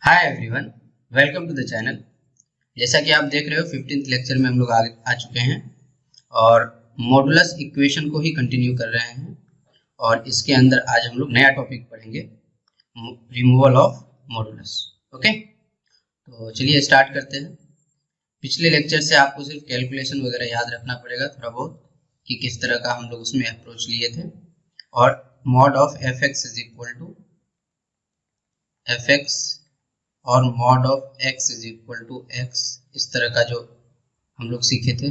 Hi everyone, welcome to the channel. जैसा कि आप देख रहे हो 15th लेक्चर में हम लोग आ चुके हैं और मॉडुलस इक्वेशन को ही कंटिन्यू कर रहे हैं। और इसके अंदर आज हम लोग नया टॉपिक पढ़ेंगे, रिमूवल ऑफ मॉडुलस। ओके, तो चलिए स्टार्ट करते हैं। पिछले लेक्चर से आपको सिर्फ कैलकुलेशन वगैरह याद रखना पड़ेगा थोड़ा बहुत कि किस तरह का हम लोग उसमें अप्रोच लिए थे। और mod of f x is equal to f x और mod of x is equal to x, इस तरह का जो हम लोग सीखे थे,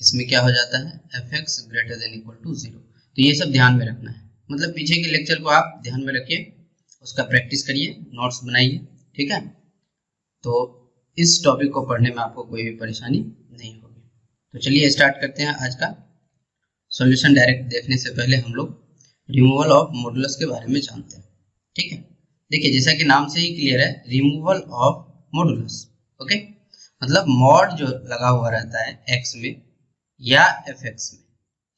इसमें क्या हो जाता है f x greater than equal to 0। तो ये सब ध्यान में रखना है, मतलब पीछे के लेक्चर को आप ध्यान में रखिए, उसका प्रैक्टिस करिए, नोट्स बनाइए, ठीक है। तो इस टॉपिक को पढ़ने में आपको कोई भी परेशानी नहीं होगी। तो चलिए स्टार्ट करते हैं आज का सॉल्यूशन। डायरेक्ट देखने से पहले हम लोग रिमूवल ऑफ मॉडुलस के बारे में जानते हैं, ठीक है। देखिए, जैसा कि नाम से ही क्लियर है, रिमूवल ऑफ मॉडुलस। ओके, मतलब मॉड जो लगा हुआ रहता है एक्स में या एफ एक्स में,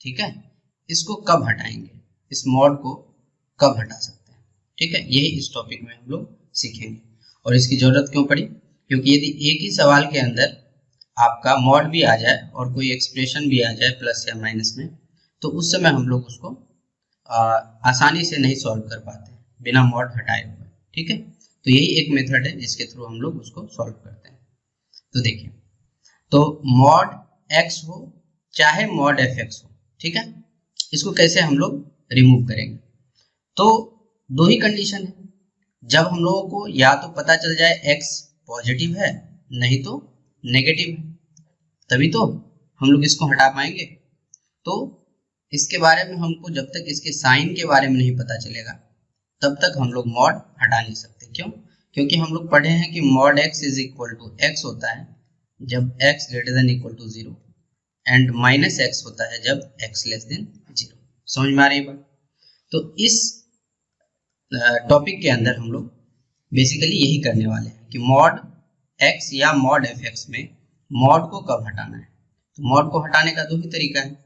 ठीक है, इसको कब हटाएंगे, इस मॉड को कब हटा सकते हैं, ठीक है। यही इस टॉपिक में हम लोग सीखेंगे। और इसकी जरूरत क्यों पड़ी, क्योंकि यदि एक ही सवाल के अंदर आपका मॉड भी आ जाए और कोई एक्सप्रेशन भी आ जाए प्लस या माइनस में, तो उस समय हम लोग उसको आसानी से नहीं सॉल्व कर पाते बिना मॉड हटाए हुए, ठीक है। तो यही एक मेथड है जिसके थ्रू हम लोग उसको सॉल्व करते हैं। तो देखिए, तो मॉड एक्स हो चाहे मॉड एफ एक्स हो, ठीक है, इसको कैसे हम लोग रिमूव करेंगे। तो दो ही कंडीशन है, जब हम लोगों को या तो पता चल जाए एक्स पॉजिटिव है नहीं तो नेगेटिव है, तभी तो हम लोग इसको हटा पाएंगे। तो इसके बारे में हमको जब तक इसके साइन के बारे में नहीं पता चलेगा तब तक हम लोग मॉड हटा नहीं सकते। क्यों? क्योंकि हम लोग पढ़े हैं कि mod x is equal to x होता है जब x greater than equal to 0 and minus x होता है जब एक्स लेस देन 0। समझ में आ रही बात? तो इस टॉपिक के अंदर हम लोग बेसिकली यही करने वाले हैं कि मॉड एक्स या मॉड एफ एक्स में मॉड को कब हटाना है। तो मॉड को हटाने का दो ही तरीका है,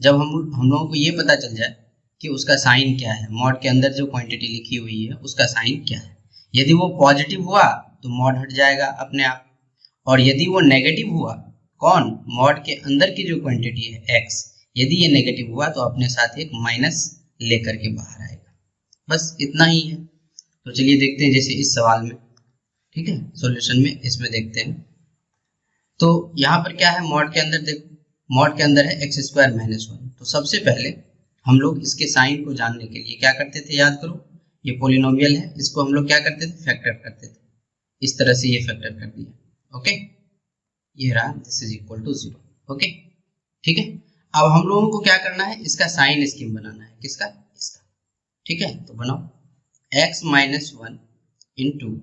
जब हम लोगों को ये पता चल जाए कि उसका साइन क्या है, मॉड के अंदर जो क्वांटिटी लिखी हुई है उसका साइन क्या है। यदि वो पॉजिटिव हुआ तो मॉड हट जाएगा अपने आप, और यदि वो नेगेटिव हुआ, कौन, मॉड के अंदर की जो क्वांटिटी है एक्स, यदि ये नेगेटिव हुआ तो अपने साथ एक माइनस लेकर के बाहर आएगा। बस इतना ही है। तो चलिए देखते हैं जैसे इस सवाल में, ठीक है, सॉल्यूशन में इसमें देखते हैं। तो यहाँ पर क्या है, मॉड के अंदर देखो, मॉड के अंदर है एक्स स्क्वायर माइनस 1। तो सबसे पहले हम लोग इसके साइन को जानने के लिए क्या करते थे, याद करो, ये पोलिनोमियल है, इसको हम लोग क्या करते थे, फैक्टर करते थे। इस तरह से ये फैक्टर कर दिया। ओके, ये रहा this is equal to 0। Okay, ठीक है। अब हम लोगों को क्या करना है, इसका साइन स्कीम बनाना है, किसका, इसका, ठीक है। तो बनाओ x minus 1 into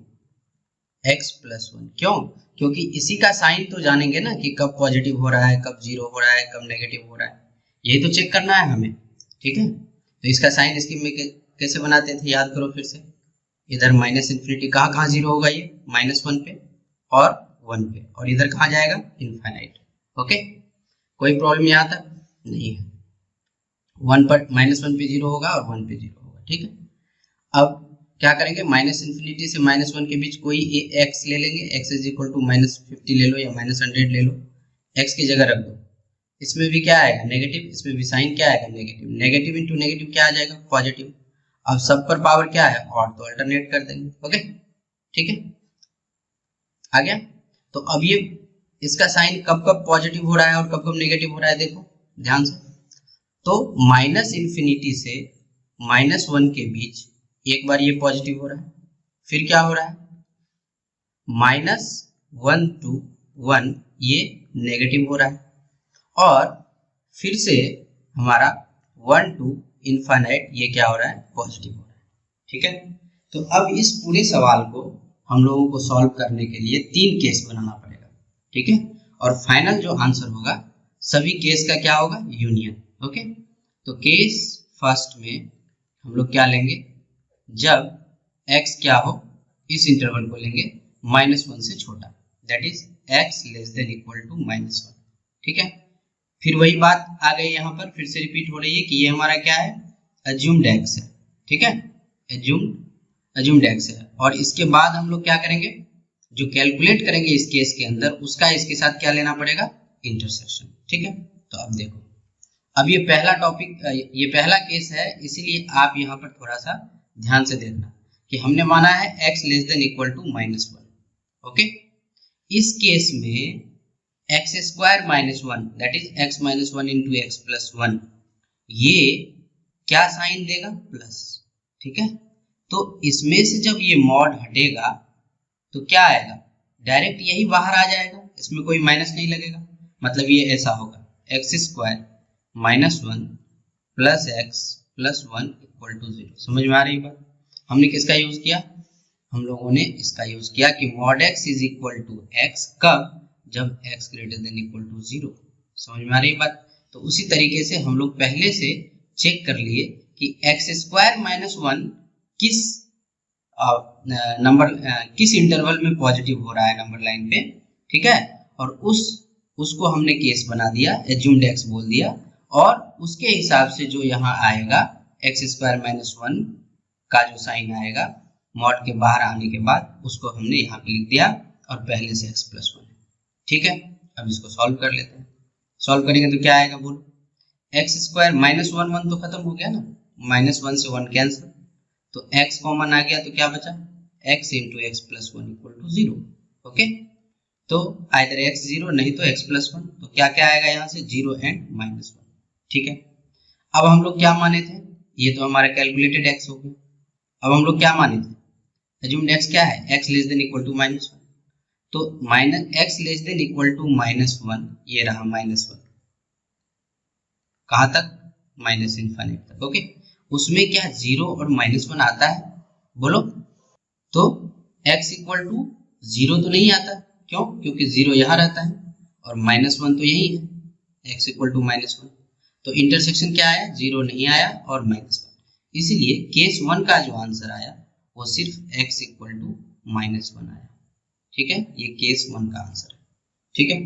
x plus 1। क्यों? क्योंकि इसी का साइन तो जानेंगे ना कि कब पॉजिटिव हो रहा है, कब 0 हो रहा है, कब नेगेटिव हो रहा है, यही तो चेक करना है हमें, ठीक है। तो इसका साइन स्कीम में कैसे बनाते थे, याद करो फिर से। इधर माइनस इन्फिनिटी, कहाँ कहाँ 0 होगा, ये -1 पे और 1 पे, और इधर कहाँ जाएगा, इनफाइनाइट। ओके, कोई प्रॉब्लम यहाँ तक नहीं है। 1 पर -1 पे 0 होगा और 1 पे 0 होगा, ठीक है। अब क्या करेंगे, माइनस इन्फिनिटी से -1 के बीच कोई एक्स ले लेंगे, एक्स इज इक्वल टू -50 ले लो या -100 ले लो, एक्स की जगह रख दो। इसमें भी क्या आएगा, नेगेटिव, इसमें भी साइन क्या आएगा, नेगेटिव, नेगेटिव इंटू नेगेटिव क्या आ जाएगा, पॉजिटिव। अब सब पर पावर क्या है, और, तो अल्टरनेट कर देंगे। ओके, ठीक है, आ गया। तो अब ये इसका साइन कब कब पॉजिटिव हो रहा है और कब कब नेगेटिव हो रहा है, देखो ध्यान से। तो माइनस इन्फिनिटी से -1 के बीच एक बार ये पॉजिटिव हो रहा है, फिर क्या हो रहा है, -1 to 1 ये नेगेटिव हो रहा है, और फिर से हमारा 1 to इनफाइनाइट ये क्या हो रहा है, पॉजिटिव हो रहा है, ठीक है। तो अब इस पूरे सवाल को हम लोगों को सॉल्व करने के लिए 3 केस बनाना पड़ेगा, ठीक है। और फाइनल जो आंसर होगा सभी केस का क्या होगा, यूनियन। ओके, तो केस फर्स्ट में हम लोग क्या लेंगे, जब x क्या हो, इस इंटरवल को लेंगे -1 से छोटा, that is x less than equal to -1, ठीक है। फिर वही बात आ गई, यहाँ पर फिर से रिपीट हो रही है कि ये हमारा क्या है, अज्यूम्ड x है, ठीक है, अज्यूम्ड अज्यूम्ड एक्स है, और इसके बाद हम लोग क्या करेंगे, जो कैलकुलेट करेंगे इस केस के अंदर उसका इसके साथ क्या लेना पड़ेगा, इंटरसेक्शन। ठीक है, तो अब देखो, अब ये पहला टॉपिक, ये पहला केस है, इसीलिए आप यहाँ पर थोड़ा सा ध्यान से देखना कि हमने माना है x less than equal to -1। Okay, इस केस में x square minus one that is x minus one into x plus one, ये क्या साइन देगा, प्लस। ठीक है, तो इसमें से जब ये मॉड हटेगा तो क्या आएगा, डायरेक्ट यही बाहर आ जाएगा, इसमें कोई माइनस नहीं लगेगा, मतलब ये ऐसा होगा x square minus one plus x plus one equal to zero. समझ में आ रही बात? हमने किसका यूज किया, हम लोगों ने इसका यूज किया कि mod x is equal to x, कब, जब x greater than equal to zero. समझ में आ रही बात? तो उसी तरीके से हम लोग पहले से चेक कर लिए कि एक्स स्क्वायर माइनस वन किस नंबर किस इंटरवल में पॉजिटिव हो रहा है नंबर लाइन पे। ठीक है, और उसको हमने केस बना दिया, एज्यूम्ड एक्स बोल दिया, और उसके हिसाब से जो यहाँ आएगा एक्स स्क्वायर माइनस वन का जो साइन आएगा मॉड के बाहर आने के बाद, उसको हमने यहाँ पे लिख दिया, और पहले से एक्स प्लस वन है। ठीक है, अब इसको सॉल्व कर लेते हैं। सॉल्व करेंगे तो क्या आएगा, बोलो, x square minus one, one तो खत्म हो गया ना, माइनस वन से वन कैंसिल, तो एक्स कॉमन आ गया, तो क्या बचा, x into x plus one equal to zero. Okay, तो आइदर एक्स जीरो नहीं तो एक्स प्लस वन, तो क्या क्या आएगा यहाँ से, जीरो एंड माइनस वन। ठीक है, अब हम लोग क्या माने थे, ये तो हमारा कैलकुलेटेड एक्स हो गया। अब हम लोग क्या माने थे, एज्यूम्ड एक्स क्या है, x less than equal to minus one, तो minus x less than equal to minus one, ये रहा माइनस वन, कहाँ तक, माइनस इनफाइनाइट तक। ओके, उसमें क्या जीरो और माइनस वन आता है, बोलो, तो x इक्वल टू जीरो तो नहीं आता, क्यों, क्योंकि जीरो यहाँ रहता है और माइनस वन तो यही है, x equal to minus one, तो इंटरसेक्शन क्या आया, जीरो नहीं आया और माइनस वन, इसीलिए केस वन का जो आंसर आया वो सिर्फ x equal to minus one आया। ठीक है, ये केस वन का आंसर है। ठीक है,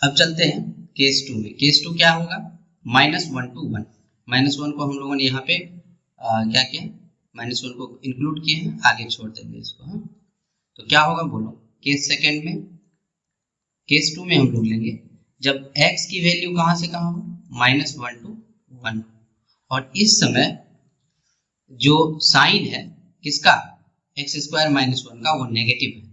अब चलते हैं केस टू में। केस टू क्या होगा, minus one two one, minus one को हम लोगों ने यहाँ पे क्या किया, माइनस वन को इंक्लूड किए हैं, आगे छोड़ देंगे इसको। हाँ, तो क्या होगा, बोलो, केस सेकेंड में, केस टू में हम लोग लेंगे जब x की वैल्यू कहाँ से कहाँ हो, माइनस वन टू वन, और इस समय जो साइन है किसका, एक्स स्क्वायर माइनस वन का, वो नेगेटिव है।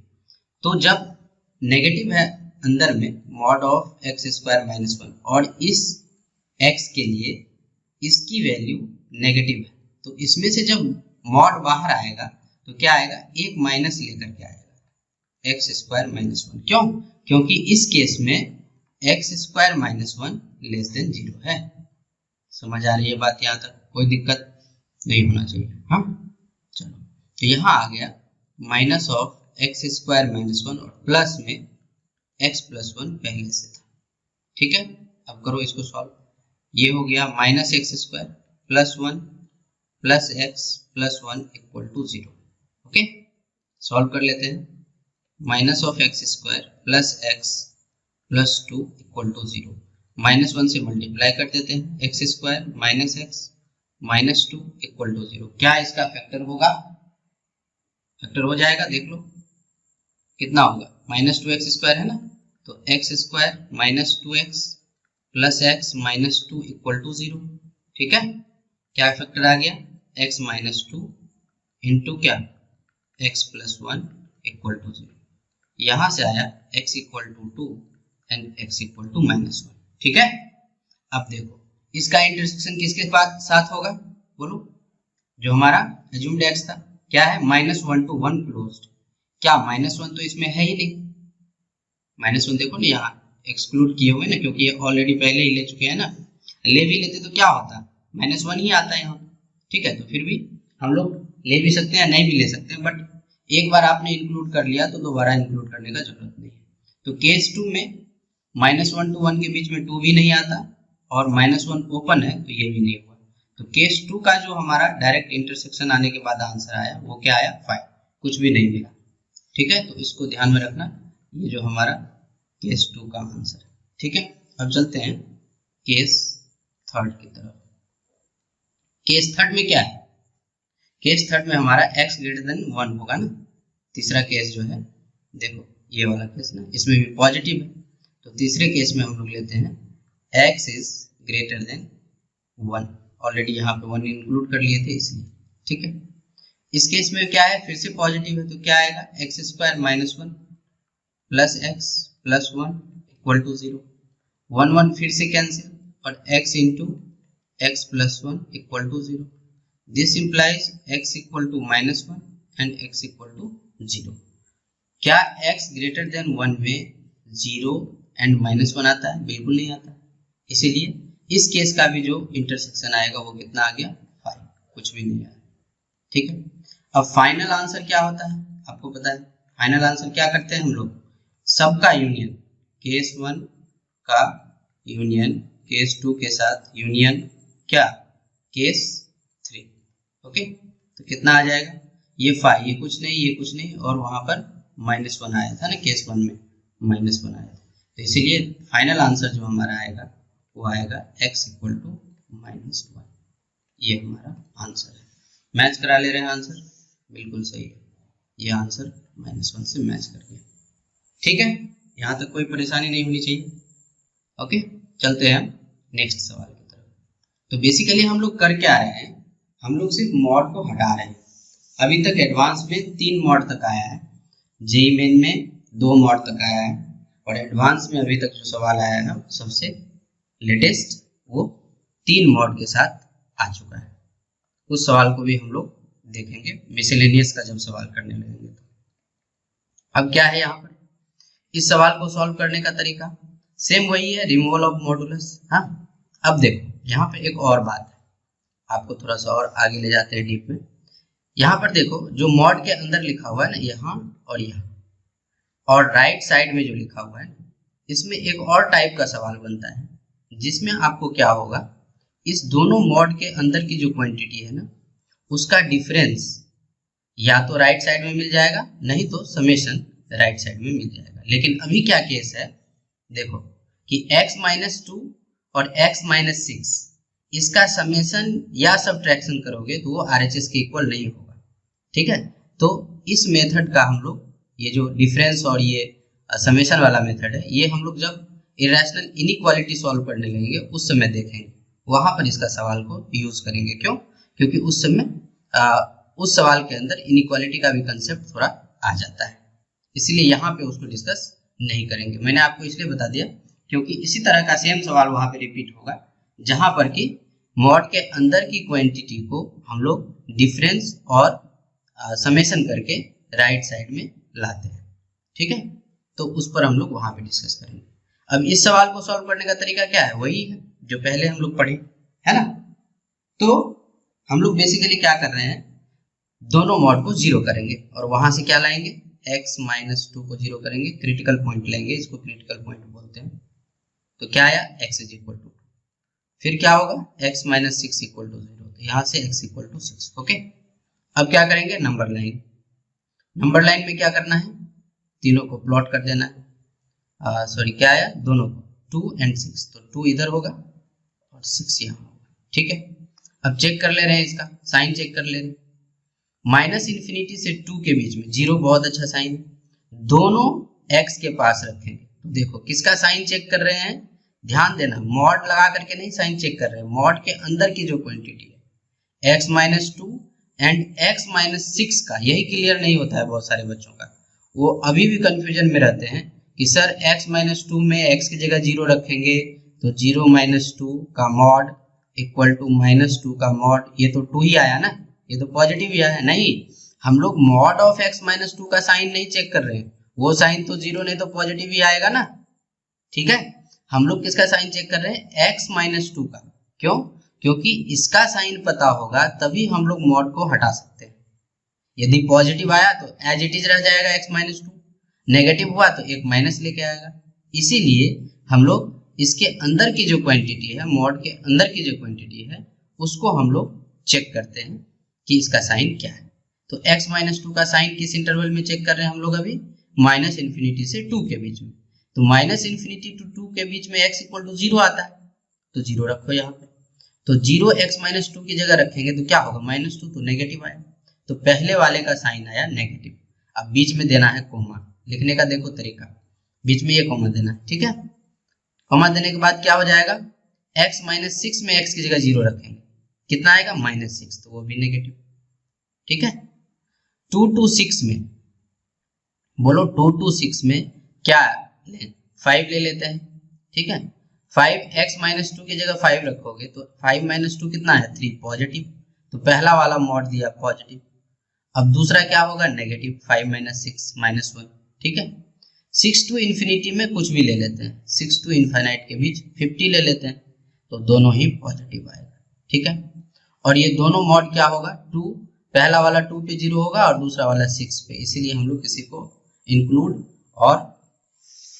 तो जब नेगेटिव है अंदर में mod of x square minus one, और इस x के लिए इसकी वैल्यू नेगेटिव है, तो इसमें से जब मॉड बाहर आएगा तो क्या आएगा, एक माइनस लेकर के आएगा एक्स स्क्वायर माइनस वन। क्यों, क्योंकि इस केस में x square minus one less than zero है। समझ आ रही है बात, यहाँ तक कोई दिक्कत नहीं होना चाहिए। हाँ, चलो, तो यहाँ आ गया minus of x square minus one, और प्लस में एक्स प्लस वन पहले से था। ठीक है, अब करो इसको सॉल्व, ये हो गया minus x square plus one plus x plus one equal to zero. Okay, solve कर लेते हैं, minus of x square plus x plus two equal to zero, minus one से मल्टीप्लाई कर देते हैं, x square minus x minus two equal to zero. क्या इसका factor होगा, फैक्टर हो जाएगा, देख लो कितना होगा, माइनस टू एक्स स्क्वायर है ना, तो x square minus two x plus x minus two equal to zero. ठीक है, क्या फैक्टर आ गया, एक्स माइनस टू इंटू क्या, x plus one equal to zero, यहां से आया x equal to two and x equal to minus one. ठीक है, अब देखो इसका इंटरसेक्शन किसके साथ होगा, बोलो, जो हमारा एज्यूम्ड x था, क्या है, minus one two one closed, क्या माइनस वन तो इसमें है ही नहीं, माइनस वन देखो ना यहाँ एक्सक्लूड किए हुए ना, क्योंकि ये ऑलरेडी पहले ही ले चुके हैं ना, ले भी लेते तो क्या होता, माइनस वन ही आता है यहाँ। ठीक है, तो फिर भी हम लोग ले भी सकते हैं, नहीं भी ले सकते हैं, बट एक बार आपने इंक्लूड कर लिया तो दोबारा इंक्लूड करने का जरूरत नहीं है। तो केस टू में माइनस वन टू वन के बीच में टू भी नहीं आता, और माइनस वन ओपन है तो ये भी नहीं हुआ, तो केस टू का जो हमारा डायरेक्ट इंटरसेक्शन आने के बाद आंसर आया वो क्या आया, 5, कुछ भी नहीं मिला। ठीक है, तो इसको ध्यान में रखना, ये जो हमारा केस टू का आंसर है। ठीक है, अब चलते हैं केस थर्ड की तरफ। केस थर्ड में क्या है, केस थर्ड में हमारा x ग्रेटर देन 1 होगा ना। तीसरा केस जो है देखो ये वाला केस ना, इसमें भी पॉजिटिव है, तो तीसरे केस में हम लोग लेते हैं x is greater than 1। Already यहाँ पे 1 इंक्लूड कर लिए थे इसलिए, ठीक है। इस केस में क्या है, फिर से पॉजिटिव है, तो क्या आएगा, x square minus 1 plus x plus 1 equal to 0। 1 1 फिर से कैंसिल और x इंटू x plus 1 equal to 0। This implies x equal to minus 1 and x equal to 0। क्या x ग्रेटर देन 1 में 0 एंड माइनस 1 आता है? बिल्कुल नहीं आता। इसीलिए इस केस का भी जो इंटरसेक्शन आएगा वो कितना आ गया, 5, कुछ भी नहीं आया, ठीक है। अब फाइनल आंसर क्या होता है आपको पता है। फाइनल आंसर क्या करते हैं हम लोग, सबका यूनियन, केस 1 का यूनियन केस 2 के साथ यूनियन क्या, केस 3। ओके, तो कितना आ जाएगा, ये 5, ये कुछ नहीं, ये कुछ नहीं, और वहां पर -1 आया था ना, केस 1 में -1 आया था। तो इसीलिए फाइनल आंसर जो हमारा आएगा वो आएगा x इक्वल टू -1। ये हमारा आंसर है। मैच करा ले रहे हैं आंसर, बिल्कुल सही है, ये आंसर -1 से मैच कर गया, ठीक है। यहाँ तक कोई परेशानी नहीं होनी चाहिए। ओके, चलते हैं नेक्स्ट सवाल की तरफ। तो बेसिकली हम लोग कर क्या रहे हैं, हम लोग सिर्फ मॉड को हटा रहे हैं। अभी तक एडवांस में 3 मॉड तक आया है, जेईई मेन में 2 मॉड तक आया है, और एडवांस में अभी तक जो सवाल आया है सबसे लेटेस्ट वो 3 मॉड के साथ आ चुका है। उस सवाल को भी हम लोग देखेंगे मिसलेनियस का जब सवाल करने लगेंगे तो। अब क्या है यहाँ पर, इस सवाल को सॉल्व करने का तरीका सेम वही है, रिमूवल ऑफ मॉडुलस। हाँ, अब देखो यहाँ पे एक और बात है, आपको थोड़ा सा और आगे ले जाते हैं डीप में। यहाँ पर देखो जो मॉड के अंदर लिखा हुआ है ना, यहाँ और यहाँ, और राइट साइड में जो लिखा हुआ है, इसमें एक और टाइप का सवाल बनता है जिसमें आपको क्या होगा, इस दोनों मॉड के अंदर की जो क्वांटिटी है ना, उसका डिफरेंस या तो राइट साइड में मिल जाएगा, नहीं तो समेशन राइट साइड में मिल जाएगा। लेकिन अभी क्या केस है, देखो कि x-2 और x-6 इसका समेशन या सब्ट्रैक्शन करोगे तो वो RHS के इक्वल नहीं होगा, ठीक है। तो इस मेथड का हम लोग, ये जो डिफरेंस और ये समेशन वाला मेथड है, ये हम लोग जब इरेशनल इनइक्वालिटी सॉल्व करने लगेंगे उस समय देखेंगे, वहां पर इसका सवाल को यूज करेंगे। क्यों? क्योंकि उस समय उस सवाल के अंदर इनइक्वालिटी का भी कंसेप्ट थोड़ा आ जाता है, इसीलिए यहाँ पे उसको डिस्कस नहीं करेंगे। मैंने आपको इसलिए बता दिया क्योंकि इसी तरह का सेम सवाल वहां पे रिपीट होगा, जहां पर कि मॉड के अंदर की क्वांटिटी को हम लोग डिफरेंस और समेशन करके राइट साइड में लाते हैं, ठीक है। तो उस पर हम लोग वहां पे डिस्कस करेंगे। अब इस सवाल को सॉल्व करने का तरीका क्या है, वही है जो पहले हम लोग पढ़े, है ना। तो हम लोग बेसिकली क्या कर रहे हैं, दोनों मॉड को 0 करेंगे और वहां से क्या लाएंगे, x-2 को 0 करेंगे, क्रिटिकल पॉइंट लेंगे, इसको क्रिटिकल पॉइंट बोलते हैं। तो क्या आया, x इज इक्वल टू 2। फिर क्या होगा, x-6 इक्वल टू 0, तो यहाँ से x इक्वल टू 6। ओके, अब क्या करेंगे, नंबर लाइन। नंबर लाइन में क्या करना है, तीनों को प्लॉट कर देना है। सॉरी क्या आया, दोनों को, 2 और 6, तो 2 इधर होगा और 6 यहाँ होगा, ठीक है। अब चेक कर ले रहे हैं, इसका साइन चेक कर ले रहे हैं। -∞ से 2 के बीच में 0 बहुत अच्छा साइन है, दोनों x के पास रखेंगे। तो देखो किसका साइन चेक कर रहे हैं, ध्यान देना, मॉड लगा करके नहीं साइन चेक कर रहे हैं, मॉड के अंदर की जो क्वांटिटी है x-2 एंड x-6 का, यही क्लियर नहीं होता है बहुत सारे बच्चों का, वो अभी भी कंफ्यूजन में रहते हैं कि सर x-2 में x की जगह 0 रखेंगे तो 0-2 का मॉड इक्वल टू -2 का मॉड, ये तो 2 ही आया ना, ये तो पॉजिटिव ही आया। नहीं, हम लोग मॉड ऑफ x-2 का साइन नहीं चेक कर रहे हैं, वो साइन तो 0 नहीं तो पॉजिटिव ही आएगा ना, ठीक है। हम लोग किसका साइन चेक कर रहे हैं, x-2 का। क्यों? क्योंकि इसका साइन पता होगा तभी हम लोग मॉड को हटा सकते हैं। यदि पॉजिटिव आया तो एज इट इज रह जाएगा x-2, नेगेटिव हुआ तो एक माइनस लेके आएगा। इसीलिए हम लोग इसके अंदर की जो क्वांटिटी है, मॉड के अंदर की जो क्वांटिटी है, उसको हम लोग चेक करते हैं कि इसका साइन क्या है। तो x-2 का साइन किस इंटरवल में चेक कर रहे हैं हम लोग अभी, -∞ से 2 के बीच में। तो -∞ to 2 के बीच में x इक्वल टू 0 आता है, तो 0 रखो यहाँ पे। तो 0 x-2 की जगह रखेंगे तो क्या होगा, -2 तो नेगेटिव आया, तो पहले वाले का साइन आया नेगेटिव। अब बीच में देना है कोमा, लिखने का देखो तरीका, बीच में ये कोमा देना है, ठीक है। कोमा देने के बाद क्या हो जाएगा, x माइनस 6 में x की जगह 0 रखेंगे, कितना आएगा -6, तो वो भी नेगेटिव, ठीक है। 2 to 6 में बोलो, 2 to 6 में क्या ले, 5 ले लेते हैं, ठीक है। 5x माइनस 2 की जगह 5 रखोगे तो 5 माइनस 2 कितना है 3, पॉजिटिव, तो पहला वाला मॉड दिया पॉजिटिव। अब दूसरा क्या होगा नेगेटिव, 5 माइनस 6 -1, ठीक है। 6 to इन्फिनिटी में कुछ भी ले लेते हैं, 6 to इनफाइनाइट के बीच 50 ले लेते हैं, तो दोनों ही पॉजिटिव आएगा, ठीक है। और ये दोनों मॉड क्या होगा, 2, पहला वाला 2 पे 0 होगा और दूसरा वाला 6 पे, इसीलिए हम लोग किसी को इंक्लूड और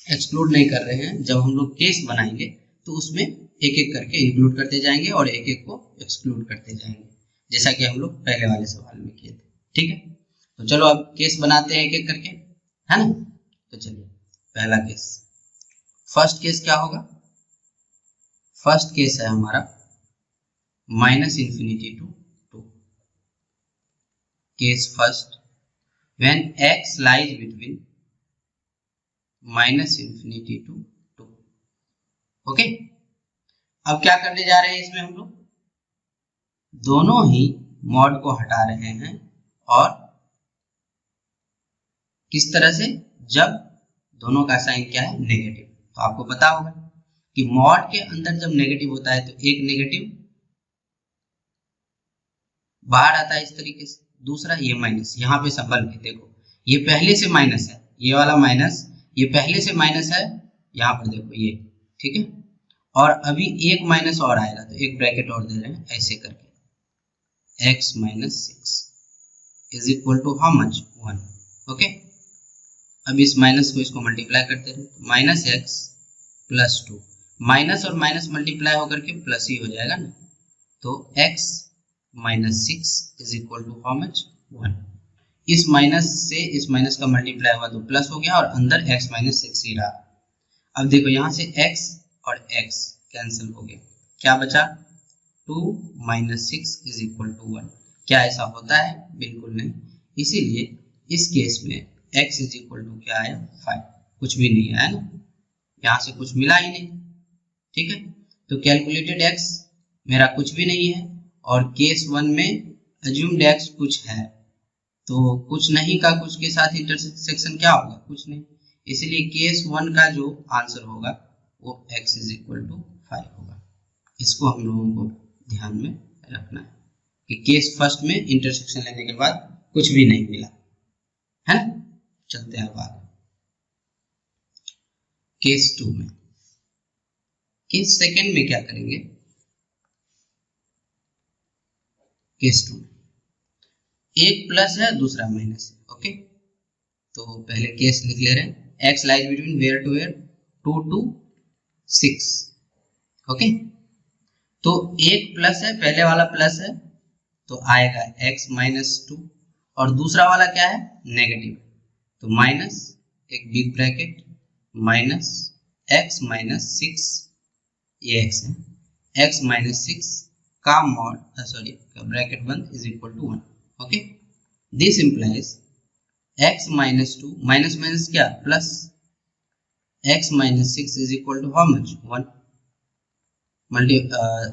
एक्सक्लूड नहीं कर रहे हैं। जब हम लोग केस बनाएंगे तो उसमें एक एक करके इंक्लूड करते जाएंगे और एक एक को एक्सक्लूड करते जाएंगे, जैसा कि हम लोग पहले वाले सवाल में किए थे, ठीक है। तो चलो अब केस बनाते हैं एक एक करके, है ना। तो चलिए पहला केस, फर्स्ट केस क्या होगा, फर्स्ट केस है हमारा -∞ to 2। Case first, when x lies between -∞ to 2। Okay, अब क्या करने जा रहे हैं इसमें हम लोग, दोनों ही मॉड को हटा रहे हैं, और किस तरह से, जब दोनों का साइन क्या है नेगेटिव। तो आपको पता होगा कि मॉड के अंदर जब नेगेटिव होता है तो एक नेगेटिव बाहर आता है इस तरीके से, दूसरा ये माइनस, यहाँ पे संभल के देखो, ये पहले से माइनस है, ये वाला माइनस, ये पहले से माइनस है, यहाँ पर देखो ये, ठीक है। और अभी एक माइनस और आएगा तो एक ब्रैकेट और दे रहे हैं ऐसे करके, x minus 6 is equal to how much 1। Okay, अब इस माइनस को इसको मल्टीप्लाई करते रहे, -x प्लस 2, माइनस और माइनस मल्टीप्लाई होकर के प्लस ही हो जाएगा ना, तो x minus 6 is equal to how much 1। इस माइनस से इस माइनस का मल्टीप्लाई हुआ तो प्लस हो गया और अंदर x माइनस 6 ही रहा। अब देखो यहाँ से x और x कैंसिल हो गया, क्या बचा 2 माइनस 6 इज इक्वल टू 1। क्या ऐसा होता है, बिल्कुल नहीं, इसीलिए इस केस में x इज इक्वल टू क्या आया 5, कुछ भी नहीं आया ना, यहाँ से कुछ मिला ही नहीं, ठीक है। तो कैलकुलेटेड x मेरा कुछ भी नहीं है, और केस 1 में अज्यूम्ड x कुछ है, तो कुछ नहीं का कुछ के साथ इंटरसेक्शन क्या होगा, कुछ नहीं, इसलिए केस 1 का जो आंसर होगा वो x इज इक्वल टू 5 होगा। इसको हम लोगों को ध्यान में रखना है कि केस फर्स्ट में इंटरसेक्शन लेने के बाद कुछ भी नहीं मिला, है ना। चलते हैं अब आगे केस 2 में। केस सेकंड में क्या करेंगे, केस 2 में एक प्लस है दूसरा माइनस है। ओके, तो पहले केस लिख ले रहे हैं, x lies between where to where 2 to 6। Okay, तो एक प्लस है, पहले वाला प्लस है तो आएगा x माइनस 2, और दूसरा वाला क्या है नेगेटिव, तो माइनस एक big bracket minus x minus 6, ये x है, x माइनस 6 का मॉड ब्रैकेट बंद is equal to 1। Okay, this implies x minus 2 minus minus क्या plus, x minus 6 is equal to how much 1। Multi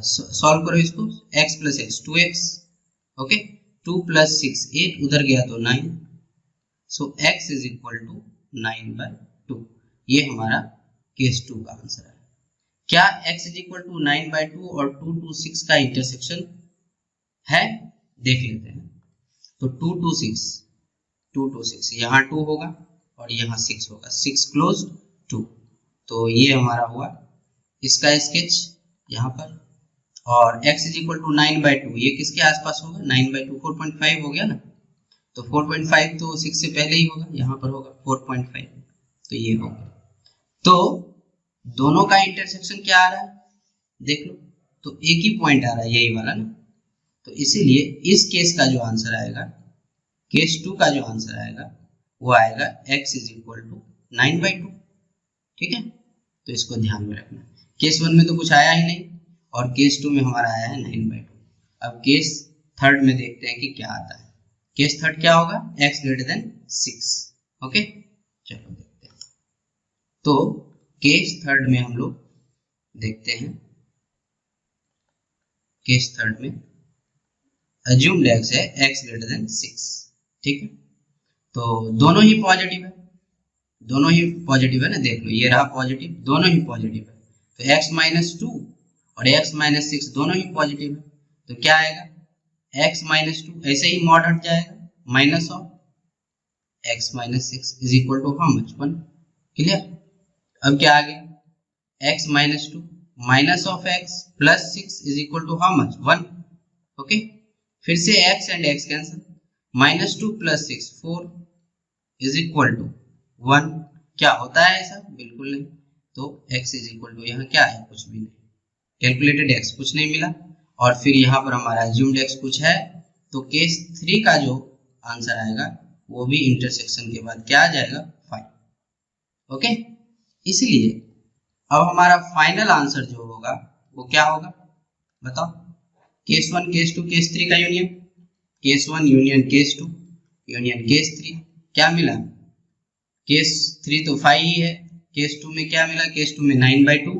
solve करो इसको, x plus x 2x। Okay, 2 plus 6 8, उधर गया तो 9, so x is equal to 9/2। ये हमारा case 2 का answer है। क्या x इज इक्वल टू 9/2 और 2 to 6 का इंटरसेक्शन है, देख लेते हैं। तो 2 to 6 यहाँ 2 होगा और यहाँ 6 होगा, 6 क्लोज 2, तो ये हमारा हुआ इसका स्केच यहाँ पर। और x इज इक्वल टू 9/2, ये किसके आसपास होगा, 9/2 4.5 हो गया ना, तो 4.5 तो 6 से पहले ही होगा, यहाँ पर होगा 4.5, तो ये होगा। तो दोनों का इंटरसेक्शन क्या आ रहा है देख लो, तो एक ही पॉइंट आ रहा है, यही वाला ना, तो इसीलिए इस केस का जो आंसर आएगा, केस 2 का जो आंसर आएगा वो आएगा x इज इक्वल टू 9/2। ठीक है, तो इसको ध्यान में रखना। केस 1 में तो कुछ आया ही नहीं और केस 2 में हमारा आया है 9/2। अब केस थर्ड में देखते हैं कि क्या आता है। केस थर्ड क्या होगा, x ग्रेटर देन 6। ओके, चलो देखते हैं। तो केस थर्ड में हम लोग देखते हैं, केस थर्ड में अज्यूम्ड x है x ग्रेटर देन 6। ठीक है, तो दोनों ही पॉजिटिव है, दोनों ही पॉजिटिव है ना, देख लो ये रहा पॉजिटिव, दोनों ही पॉजिटिव है। तो x माइनस 2 और x माइनस 6 दोनों ही पॉजिटिव है, तो क्या आएगा, x माइनस 2 ऐसे ही मॉड हट जाएगा, minus of x minus 6 is equal to how much, 1। Clear. अब क्या आ गया, x minus 2 minus of x plus 6 is equal to how much, 1। Okay, फिर से x and x cancel, minus 2 plus 6 4 is equal to 1। क्या होता है ऐसा, बिल्कुल नहीं। तो x इज इक्वल टू यहाँ क्या है, कुछ भी नहीं, कैलकुलेटेड x कुछ नहीं मिला, और फिर यहाँ पर हमारा एज्यूम्ड x कुछ है। तो केस 3 का जो आंसर आएगा वो भी इंटरसेक्शन के बाद क्या आ जाएगा, 5। ओके, इसलिए अब हमारा फाइनल आंसर जो होगा वो क्या होगा, बताओ। केस 1 केस 2 केस 3 का union, case 1 union case 2 union case 3, क्या मिला, केस 3 तो 5 ही है, केस 2 में क्या मिला, केस 2 में 9/2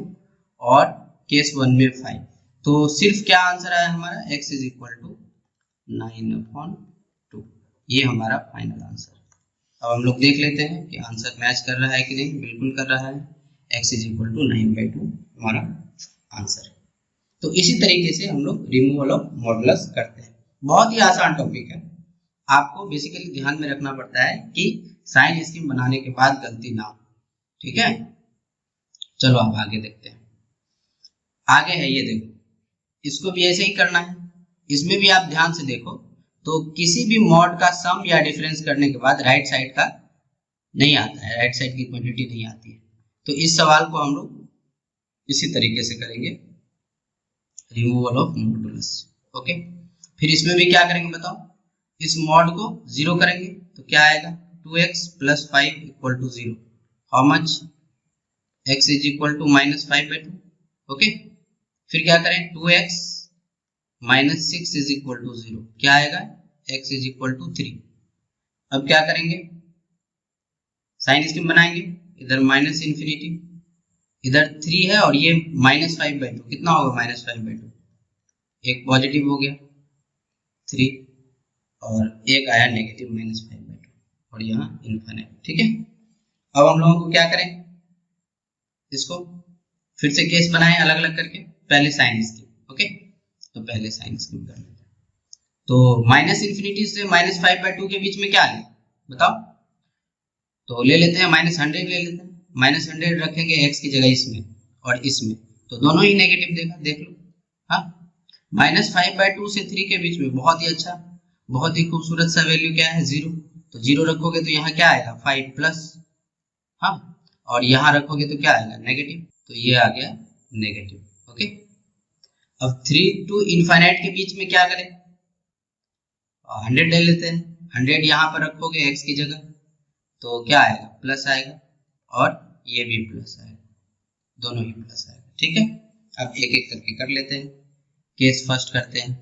और केस 1 में 5। तो सिर्फ क्या आंसर आया हमारा, x इज इक्वल टू 9/2, ये हमारा फाइनल आंसर। अब हम लोग देख लेते हैं कि आंसर मैच कर रहा है कि नहीं, बिल्कुल कर रहा है, x इज इक्वल टू 9/2 हमारा आंसर है। तो इसी तरीके से हम लोग रिमूवल ऑफ मॉडुलस करते हैं। बहुत ही आसान टॉपिक है, आपको बेसिकली ध्यान में रखना पड़ता है कि साइन स्कीम बनाने के बाद गलती ना हो। ठीक है, चलो अब आगे देखते हैं। आगे है ये देखो, इसको भी ऐसे ही करना है, इसमें भी आप ध्यान से देखो। तो किसी भी मॉड का सम या डिफरेंस करने के बाद राइट साइड का नहीं आता है, राइट साइड की क्वांटिटी नहीं आती है। तो इस सवाल को हम लोग इसी तरीके से करेंगे, रिमूवल ऑफ मॉडुलस। ओके, फिर इसमें भी क्या करेंगे बताओ, इस मॉड को 0 करेंगे तो क्या आएगा, 2x plus 5 equal to 0, how much, x is equal to -5/2। Okay, फिर क्या करें, 2x minus 6 is equal to 0, क्या आएगा, x इज इक्वल टू 3। अब क्या करेंगे, साइन स्कीम बनाएंगे, इधर माइनस इन्फिनिटी, इधर 3 है और ये -5/2, कितना होगा -5/2, एक पॉजिटिव हो गया 3 और एक आया नेगेटिव -5/2 और यहाँ इन्फिनिट। ठीक है, अब हम लोगों को क्या करें, इसको फिर से केस बनाएं अलग अलग करके, पहले साइन स्कीम। ओके, तो पहले साइन स्कीम कर लेते हैं। तो माइनस इन्फिनिटी से -5/2 के बीच में क्या है बताओ, तो ले लेते हैं -100 ले लेते हैं, -100 रखेंगे x की जगह इसमें और इसमें, तो दोनों ही नेगेटिव देगा, देख लो। हाँ, -5/2 से 3 के बीच में बहुत ही अच्छा, बहुत ही खूबसूरत सा वैल्यू क्या है, 0। तो 0 रखोगे तो यहाँ क्या आएगा, 5 प्लस, हाँ, और यहाँ रखोगे तो क्या आएगा, नेगेटिव, तो ये आ गया नेगेटिव। ओके, अब 3 to इनफाइनाइट के बीच में क्या करें, 100 ले लेते हैं, 100 यहाँ पर रखोगे x की जगह तो क्या आएगा, प्लस आएगा, और ये भी प्लस आएगा, दोनों ही प्लस आएगा। ठीक है, अब एक एक करके कर लेते हैं। केस फर्स्ट करते हैं,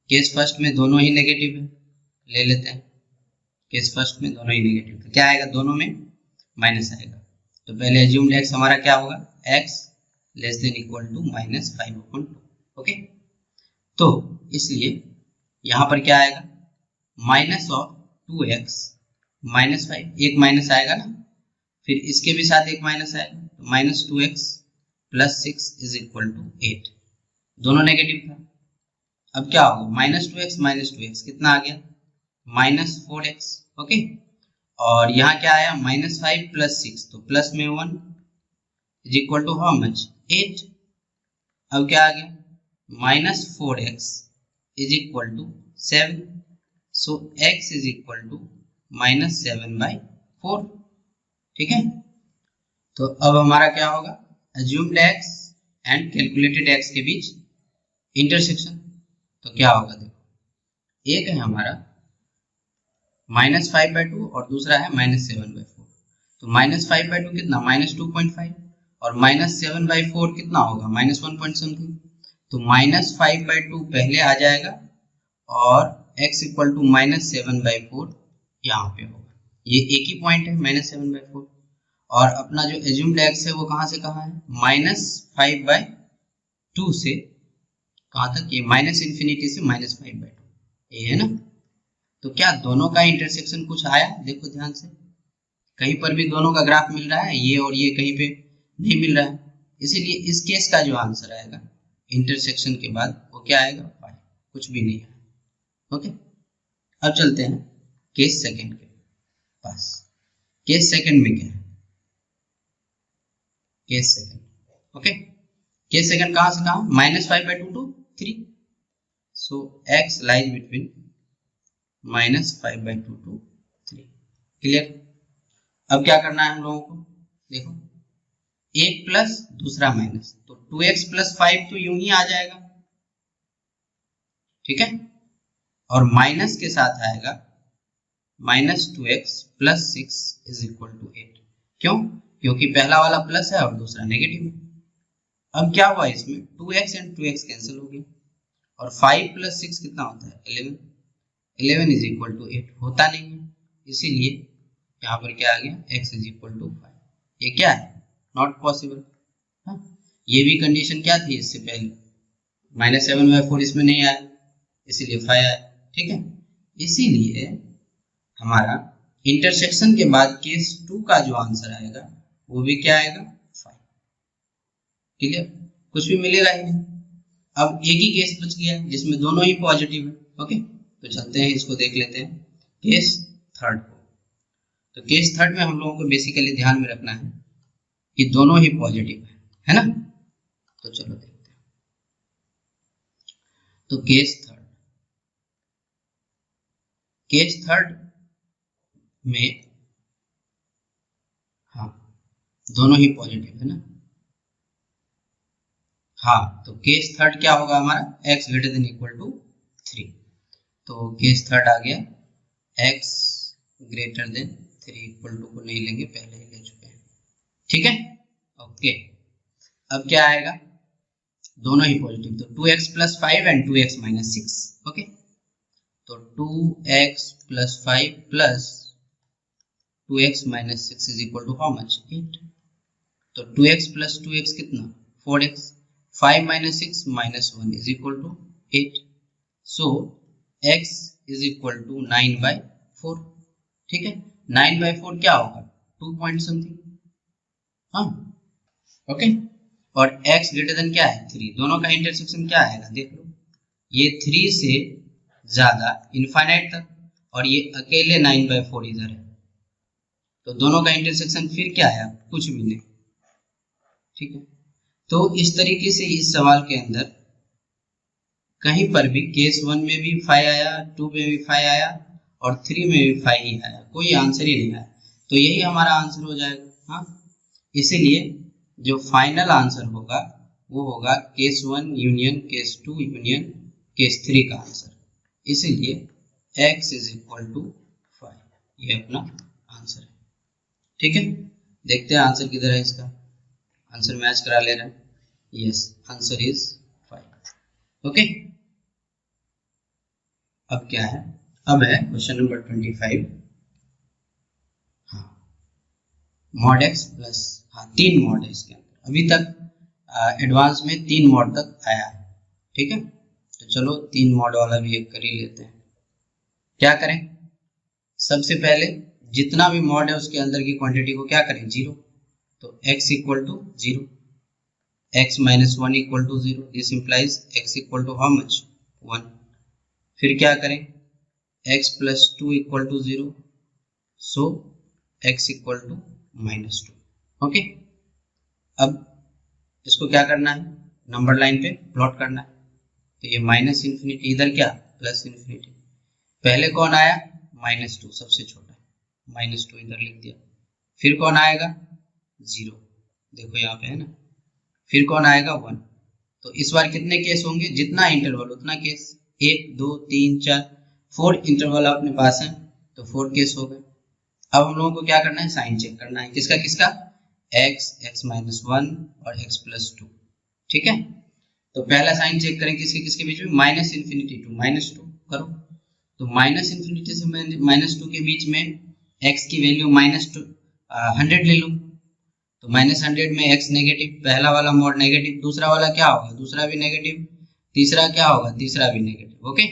केस फर्स्ट में दोनों ही नेगेटिव है, ले लेते हैं, केस फर्स्ट में दोनों ही नेगेटिव, तो क्या आएगा, दोनों में माइनस आएगा। तो पहले एज्यूम्ड x हमारा क्या होगा, x less than equal to -5/2। Okay, तो इसलिए यहाँ पर क्या आएगा, माइनस ऑफ 2x -5, एक माइनस आएगा ना, फिर इसके भी साथ एक माइनस आएगा, तो -2x plus 6 is equal to 8, दोनों नेगेटिव था। अब क्या होगा, -2x कितना आ गया, -4x। ओके, और यहाँ क्या आया, -5 प्लस 6, तो प्लस में 1 is equal to how much, 8। अब क्या आ गया, -4x is equal to 7, so x is equal to -7/4। ठीक है, तो अब हमारा क्या होगा, assumed x and calculated x के बीच इंटरसेक्शन, तो क्या होगा, देखो एक है हमारा -5/2 और दूसरा है -7/4, तो -5/2 कितना, -2.5 और -7/4 कितना होगा, -1 पॉइंट समथिंग, तो -5/2 पहले आ जाएगा और x इक्वल टू -7/4 यहाँ पे होगा। ये एक ही पॉइंट है -7/4, और अपना जो एज्यूम्ड x है वो कहाँ से कहाँ है, -5/2 से कहाँ तक, ये -∞ से -5/2, ये है ना। तो क्या दोनों का इंटरसेक्शन कुछ आया, देखो ध्यान से, कहीं पर भी दोनों का ग्राफ मिल रहा है, ये और ये कहीं पे नहीं मिल रहा है, इसीलिए इस केस का जो आंसर आएगा इंटरसेक्शन के बाद वो क्या आएगा, 5, कुछ भी नहीं आएगा। ओके, अब चलते हैं केस सेकंड के पास। केस सेकंड में क्या है, case second, okay, case second कहाँ से कहाँ, -5/2 to 3, so x lies between -5/2 to 3, clear. अब क्या करना है हम लोगों को, देखो एक प्लस दूसरा माइनस, तो 2x + 5 तो यूं ही आ जाएगा, ठीक है, और माइनस के साथ आएगा -2x + 6 = 8, क्यों, क्योंकि पहला वाला प्लस है और दूसरा नेगेटिव है। अब क्या हुआ इसमें, 2x and 2x कैंसिल हो गया, और 5 + 6 कितना होता है, 11, 11 = 8 होता नहीं है, इसीलिए यहाँ पर क्या आ गया, x = 5, ये क्या है, नॉट पॉसिबल। हाँ, ये भी कंडीशन क्या थी इससे पहले, -7/4 इसमें नहीं आया, इसीलिए 5 आया, ठीक है। इसीलिए हमारा इंटरसेक्शन के बाद केस 2 का जो आंसर आएगा वो भी क्या आएगा, 5, क्लियर, कुछ भी मिलेगा ही नहीं। अब एक ही केस बच गया जिसमें दोनों ही पॉजिटिव है, ओके, तो चलते हैं इसको देख लेते हैं, केस थर्ड को। तो केस थर्ड में हम लोगों को बेसिकली ध्यान में रखना है कि दोनों ही पॉजिटिव है ना। तो चलो देखते हैं, तो केस थर्ड में, हाँ दोनों ही पॉजिटिव है ना, हाँ, तो केस थर्ड क्या होगा हमारा, x > 3, तो केस थर्ड आ गया x > 3 को नहीं लेंगे, पहले ही ले चुके हैं, ठीक है, ओके। अब क्या आएगा, दोनों ही पॉजिटिव, तो 2x + 5 and 2x - 6, ओके, तो 2x + 5 + 2x - 6 = how much, 8, तो 2x + 2x कितना, 4x, 5 - 6 - 1 = 8, so x = 9/4, ठीक है, 9/4 क्या होगा, 2 पॉइंट समथिंग, हाँ, ओके, और x ग्रेटर क्या है, 3, दोनों का इंटरसेक्शन क्या आएगा, देख लो, ये 3 से ज्यादा इनफाइनाइट तक, और ये अकेले 9/4 इधर है, तो दोनों का इंटरसेक्शन फिर क्या है, कुछ भी नहीं, ठीक है। तो इस तरीके से इस सवाल के अंदर कहीं पर भी केस 1 में भी 5 आया, 2 में भी 5 आया, और 3 में भी 5 ही आया, कोई आंसर ही नहीं आया, तो यही हमारा आंसर हो जाएगा। हाँ, इसीलिए जो फाइनल आंसर होगा वो होगा case 1 union case 2 union case 3 का आंसर, इसीलिए x = 5, ये अपना आंसर है, ठीक है। देखते हैं आंसर किधर है, इसका आंसर मैच करा ले रहा है, यस, आंसर इज 5, ओके। अब क्या है, अब है क्वेश्चन नंबर 25, हाँ, mod x प्लस, हाँ 3 मॉड है इसके अंदर, अभी तक एडवांस में 3 मॉड तक आया है, ठीक है, तो चलो 3 मॉड वाला भी एक कर ही लेते हैं। क्या करें, सबसे पहले जितना भी मॉड है उसके अंदर की क्वांटिटी को क्या करें, 0, तो x = 0, x - 1 = 0, this implies x = how much, 1, फिर क्या करें, x + 2 = 0, सो x = -2, ओके। अब इसको क्या करना है, नंबर लाइन पे प्लॉट करना है, तो ये -∞, इधर क्या +∞, पहले कौन आया, -2 सबसे छोटा, -2 इधर लिख दिया, फिर कौन आएगा, 0, देखो यहाँ पे है ना, फिर कौन आएगा, 1, तो इस बार कितने केस होंगे, जितना इंटरवल उतना केस, 1 2 3 4 4 इंटरवल अपने पास है, तो 4 केस हो गए। अब हम लोगों को क्या करना है, साइन चेक करना है, किसका किसका, x, x - 1 और x + 2, ठीक है। तो पहला साइन चेक करें किसके किसके बीच में, -∞ to -2 करो, तो माइनस इन्फिनिटी से -2 के बीच में x की वैल्यू -100 ले लूँ, तो -100 में x नेगेटिव, पहला वाला मोड नेगेटिव, दूसरा वाला क्या होगा, दूसरा भी नेगेटिव, तीसरा क्या होगा, तीसरा भी नेगेटिव। ओके,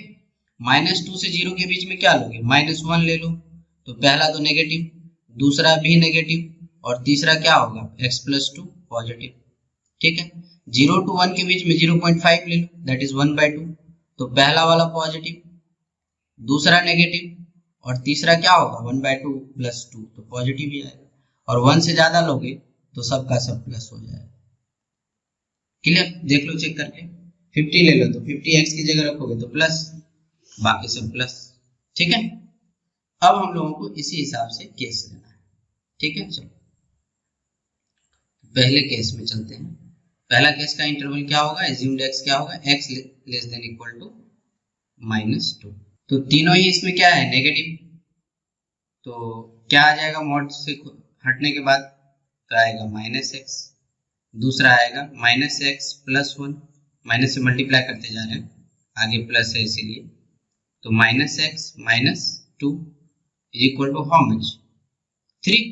-2 से 0 के बीच में क्या लोगे, -1 ले लो, तो पहला तो नेगेटिव, दूसरा भी नेगेटिव, और तीसरा क्या होगा, x+2 पॉजिटिव। ठीक है, 0 to 1 के बीच में 0.5 ले लो, दैट इज 1/2, तो पहला वाला पॉजिटिव, दूसरा नेगेटिव और तीसरा क्या होगा 1/2 + 2, तो पॉजिटिव ही आएगा। और 1 से ज्यादा लोगे तो सब का सब प्लस हो जाएगा। क्लियर, देख लो चेक करके, 50 ले लो तो 50 x की जगह रखोगे तो प्लस, बाकी सब प्लस। ठीक है, अब हम लोगों को इसी हिसाब से केस लेना है। ठीक है, चलो पहले केस में चलते हैं। पहला केस का इंटरवल क्या होगा, एज्यूम्ड x क्या होगा, x <= -2। तो तीनों ही इसमें क्या है, नेगेटिव, तो क्या आ जाएगा मॉड से हटने के बाद, तो आएगा -x, दूसरा आएगा -x+1, माइनस से मल्टीप्लाई करते जा रहे हैं, आगे प्लस है इसीलिए, तो -x - 2 = हाउ मच, 3।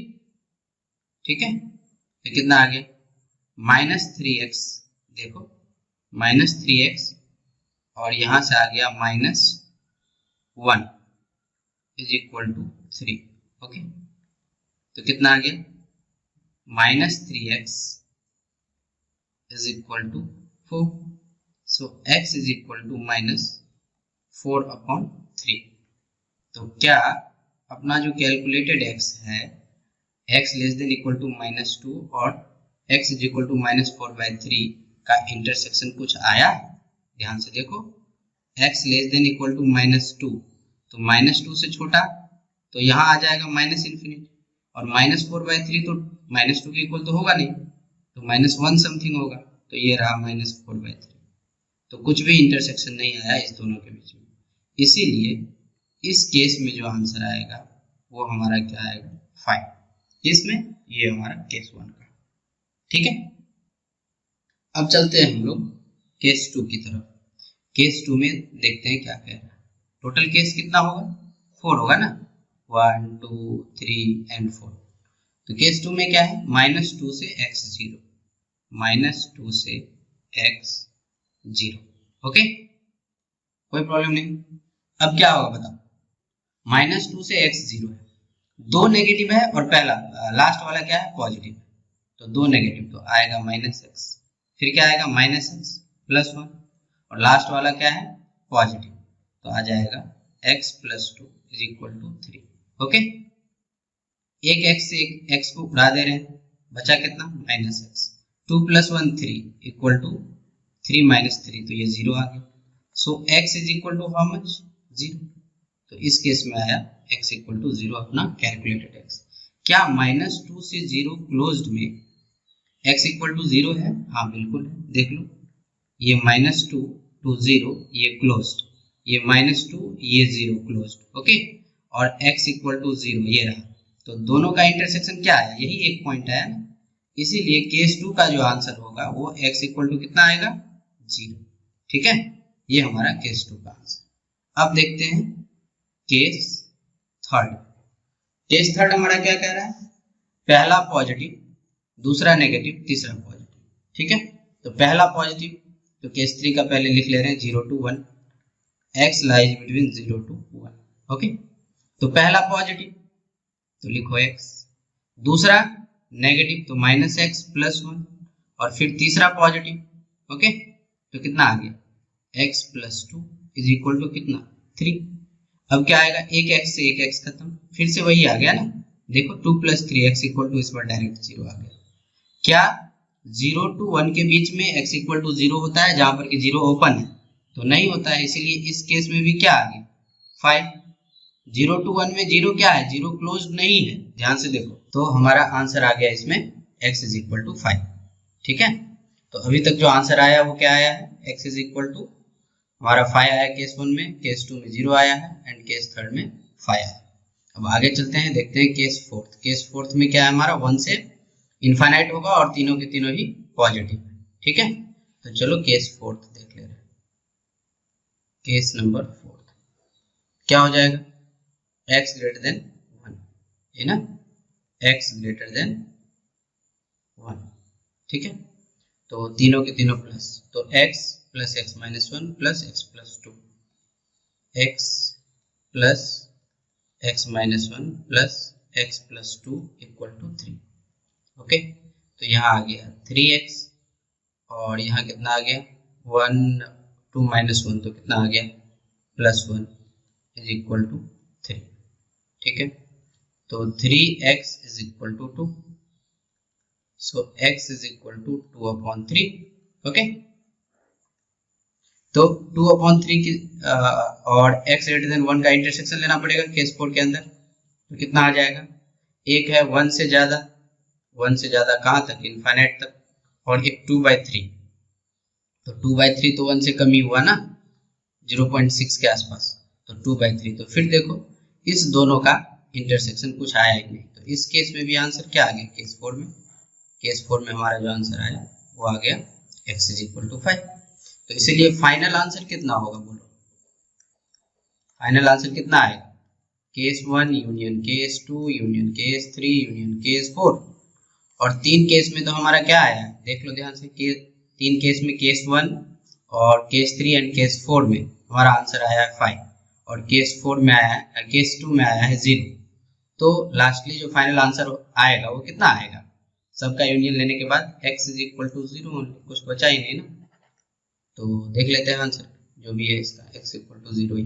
ठीक है, तो कितना आ गया, -3x, देखो -3x, और यहां से आ गया -1 = 3। ओके, तो कितना आ गया, -3x = 4, सो x = -4/3। तो क्या अपना जो कैलकुलेटेड x है, x <= -2 और x = -4/3 का इंटरसेक्शन कुछ आया, ध्यान से देखो, x <= -2, तो -2 से छोटा, तो यहाँ आ जाएगा -∞, और -4/3 तो -2 के इक्वल तो होगा नहीं, तो -1 समथिंग होगा, तो ये रहा -4/3। तो कुछ भी इंटरसेक्शन नहीं आया इस दोनों के बीच में, इसीलिए इस केस में जो आंसर आएगा वो हमारा क्या आएगा, 5। इसमें ये हमारा केस 1 का। ठीक है, अब चलते हैं हम लोग केस 2 की तरफ। केस 2 में देखते हैं क्या कह रहा है। टोटल केस कितना होगा, 4 होगा ना, 1 2 3 एंड 4। तो केस 2 में क्या है, -2 से x0, -2 से x0। ओके, कोई प्रॉब्लम नहीं। अब क्या होगा बताओ, -2 से x0 है, दो नेगेटिव है और पहला लास्ट वाला क्या है, पॉजिटिव, तो दो नेगेटिव, तो आएगा -x, फिर क्या आएगा -x+1, और लास्ट वाला क्या है, पॉजिटिव, तो आ जाएगा x+2 = 3। ओके, एक x से एक x को उड़ा दे रहे हैं, बचा कितना, -x, 2 + 1 3 = 3 - 3, तो ये 0 आ गया। सो x = हाउ मच, 0। तो इस केस में आया x = 0, अपना कैलकुलेटेड x। क्या -2 से 0 क्लोज्ड में x = 0 है, हाँ बिल्कुल है, देख लो, ये -2 to 0 ये क्लोज्ड, ये -2 ये 0 क्लोज्ड। ओके, और x = 0 ये रहा, तो दोनों का इंटरसेक्शन क्या है, यही एक पॉइंट आया ना, इसीलिए केस 2 का जो आंसर होगा वो x = कितना आएगा, 0। ठीक है, ये हमारा केस 2 का आंसर। अब देखते हैं केस 3। केस 3 हमारा क्या कह रहा है, पहला पॉजिटिव, दूसरा नेगेटिव, तीसरा पॉजिटिव। ठीक है, तो पहला पॉजिटिव, तो केस 3 का पहले लिख ले रहे हैं 0 to 1, x lies between 0 to 1। Okay, तो पहला पॉजिटिव तो लिखो x, दूसरा नेगेटिव तो -x+1, और फिर तीसरा पॉजिटिव। ओके, तो कितना आ गया, x+2 = कितना, 3। अब क्या आएगा, एक x से एक x खत्म, फिर से वही आ गया ना, देखो 2 + 3x = इस पर डायरेक्ट 0 आ गया। क्या 0 to 1 के बीच में x = 0 होता है, जहां पर कि 0 ओपन है, तो नहीं होता है, इसीलिए इस केस में भी क्या आ गया, 5। 0 to 1 में 0 क्या है, 0 क्लोज्ड नहीं है, ध्यान से देखो, तो हमारा आंसर आ गया इसमें x = 5। ठीक है, तो अभी तक जो आंसर आया वो क्या आया है, x = हमारा 5 आया केस 1 में, केस 2 में 0 आया है, एंड केस 3 में 5 आया। अब आगे चलते हैं, देखते हैं केस 4। केस 4 में क्या है, हमारा 1 से इनफाइनाइट होगा और तीनों के तीनों ही पॉजिटिव है। ठीक है, तो चलो केस 4 देख ले रहे हैं, केस नंबर 4। क्या हो जाएगा, x ग्रेटर देन 1 है ना, x ग्रेटर देन 1, ठीक है। तो तीनों के तीनों प्लस, तो x plus x minus 1 plus x plus 2, x plus x minus 1 plus x plus 2 equal to 3। Okay, तो यहाँ आ गया 3x और यहाँ कितना आ गया 1, 2 माइनस 1 तो कितना आ गया प्लस 1 इज इक्वल टू 3, ठीक है। तो 3x is equal to 2, so x is equal to 2/3। Okay, तो 2/3 की और x ग्रेटर देन 1 का इंटरसेक्शन लेना पड़ेगा केस 4 के अंदर, तो कितना आ जाएगा, एक है 1 से ज़्यादा कहाँ तक, इनफाइनाइट तक, और एक 2/3, तो 2/3 तो 1 से कम ही हुआ ना, 0.6 के आसपास, तो 2/3। तो फिर देखो इस दोनों का इंटरसेक्शन कुछ आया ही नहीं, तो इस केस में भी आंसर क्या आ गया, केस 4 में हमारा जो आंसर आया वो आ गया x इज इक्वल टू 5। तो इसीलिए फाइनल आंसर कितना होगा, बोलो फाइनल आंसर कितना आएगा, case 1 union case 2 union case 3 union case 4, और 3 केस में तो हमारा क्या आया है, देख लो ध्यान से, 3 केस में केस 1 और केस 3 एंड केस 4 में हमारा आंसर आया है 5, और केस 4 में आया है, केस 2 में आया है 0। तो लास्टली जो फाइनल आंसर आएगा वो कितना आएगा, सबका यूनियन लेने के बाद x इज इक्वल टू 0, कुछ बचा ही नहीं ना। तो देख लेते हैं आंसर जो भी है इसका, x इक्वल टू 0 ही,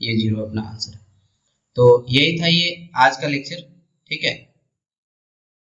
ये 0 अपना आंसर है। तो यही था ये आज का लेक्चर, ठीक है।